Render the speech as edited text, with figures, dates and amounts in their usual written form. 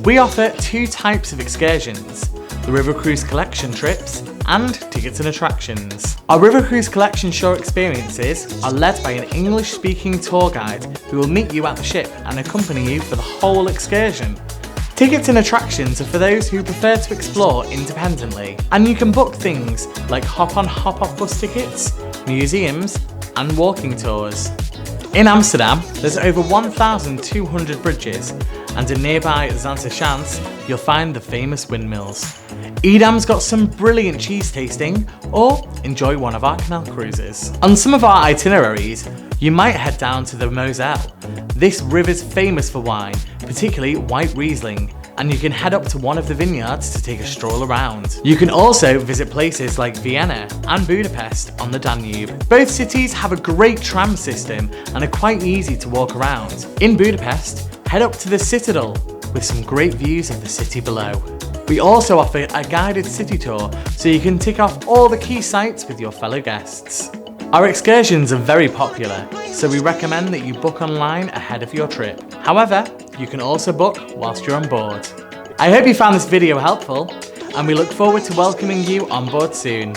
We offer two types of excursions, the River Cruise Collection trips and tickets and attractions. Our River Cruise Collection shore experiences are led by an English-speaking tour guide who will meet you at the ship and accompany you for the whole excursion. Tickets and attractions are for those who prefer to explore independently, and you can book things like hop-on hop-off bus tickets, museums and walking tours. In Amsterdam, there's over 1,200 bridges, and in nearby Zandvoort you'll find the famous windmills. Edam's got some brilliant cheese tasting, or enjoy one of our canal cruises. On some of our itineraries, you might head down to the Moselle. This river's famous for wine, particularly white Riesling, and you can head up to one of the vineyards to take a stroll around. You can also visit places like Vienna and Budapest on the Danube. Both cities have a great tram system and are quite easy to walk around. In Budapest, head up to the Citadel with some great views of the city below. We also offer a guided city tour so you can tick off all the key sites with your fellow guests. Our excursions are very popular, so we recommend that you book online ahead of your trip. However, you can also book whilst you're on board. I hope you found this video helpful, and we look forward to welcoming you on board soon.